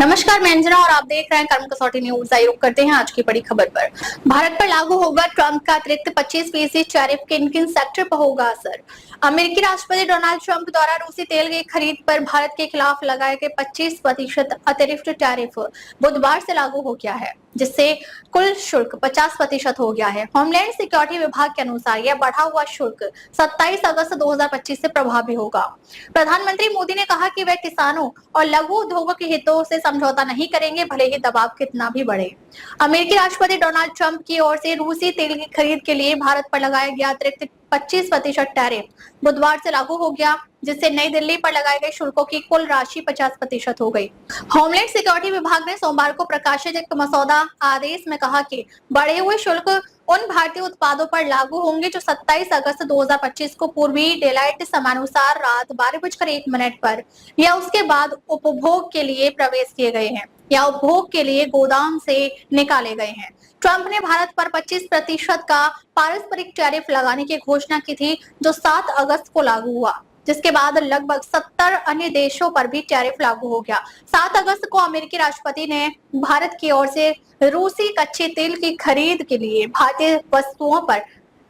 नमस्कार, मैं अंजना और आप देख रहे हैं कर्म कसौटी न्यूज। आइए रुक करते हैं आज की बड़ी खबर पर। भारत पर लागू होगा ट्रंप का अतिरिक्त 25% टैरिफ, किन किन सेक्टर पर होगा असर। अमेरिकी राष्ट्रपति डोनाल्ड ट्रंप द्वारा रूसी तेल की खरीद पर भारत के खिलाफ लगाए गए 25% अतिरिक्त टैरिफ बुधवार से लागू हो गया है, जिससे कुल शुल्क 50% हो गया है। होमलैंड सिक्योरिटी विभाग के अनुसार यह बढ़ा हुआ शुल्क 27 अगस्त 2025 से प्रभावी होगा। प्रधानमंत्री मोदी ने कहा कि वे किसानों और लघु उद्योगों के हितों से समझौता नहीं करेंगे, भले ही दबाव कितना भी बढ़े। अमेरिकी राष्ट्रपति डोनाल्ड ट्रंप की ओर से रूसी तेल की खरीद के लिए भारत पर लगाया गया अतिरिक्त 25% टैरिफ बुधवार से लागू हो गया, जिससे नई दिल्ली पर लगाए गए शुल्कों की कुल राशि 50% हो गई। होमलैंड सिक्योरिटी विभाग ने सोमवार को प्रकाशित एक मसौदा आदेश में कहा कि बढ़े हुए शुल्क उन भारतीय उत्पादों पर लागू होंगे जो 27 अगस्त 2025 को पूर्वी डेलाइट समयानुसार रात 12:01 पर या उसके बाद उपभोग के लिए प्रवेश किए गए हैं या उपभोग के लिए गोदाम से निकाले गए हैं। ट्रंप ने भारत पर 25% का पारस्परिक टैरिफ लगाने की घोषणा की थी, जो 7 अगस्त को लागू हुआ, जिसके बाद लगभग 70 अन्य देशों पर भी टैरिफ लागू हो गया। 7 अगस्त को अमेरिकी राष्ट्रपति ने भारत की ओर से रूसी कच्चे तेल की खरीद के लिए भारतीय वस्तुओं पर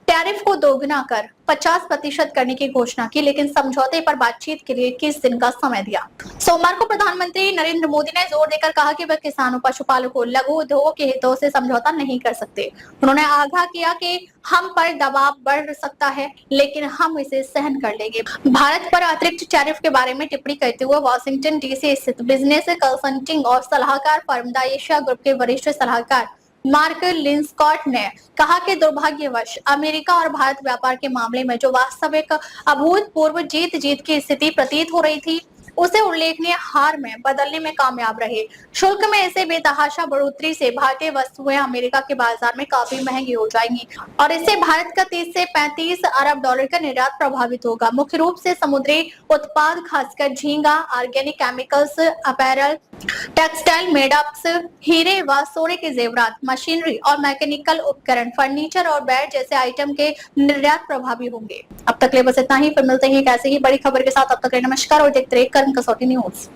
टैरिफ को दोगुना कर 50% करने की घोषणा की, लेकिन समझौते पर बातचीत के लिए 21 दिन का समय दिया। सोमवार को प्रधानमंत्री नरेंद्र मोदी ने जोर देकर कहा कि वे किसानों, पशुपालकों, लघु उद्योगों के हितों से समझौता नहीं कर सकते। उन्होंने आगाह किया कि हम पर दबाव बढ़ सकता है, लेकिन हम इसे सहन कर लेंगे। भारत पर अतिरिक्त टैरिफ के बारे में टिप्पणी करते हुए वाशिंगटन डीसी स्थित बिजनेस कंसल्टिंग और सलाहकार फर्म द एशिया ग्रुप के वरिष्ठ सलाहकार मार्क लिंस्कॉट ने कहा कि दुर्भाग्यवश अमेरिका और भारत व्यापार के मामले में जो वास्तविक अभूतपूर्व जीत-जीत की स्थिति प्रतीत हो रही थी, उसे उल्लेखनीय हार में बदलने में कामयाब रहे। शुल्क में ऐसे बेतहाशा बढ़ोतरी से भारतीय वस्तुएं अमेरिका के बाजार में काफी महंगी हो जाएंगी और इससे भारत का 30 से 35 अरब डॉलर का निर्यात प्रभावित होगा। मुख्य रूप से समुद्री उत्पाद, खासकर झींगा, organic chemicals, apparel, textile, made-ups, हीरे व सोने के जेवरात, मशीनरी और मैकेनिकल उपकरण, फर्नीचर और बेड जैसे आइटम के निर्यात प्रभावी होंगे। अब तक ले बस इतना ही, फिर मिलते हैं एक ऐसे ही बड़ी खबर के साथ। अब तक नमस्कार और देखते रहिए कर्म कसौटी न्यूज।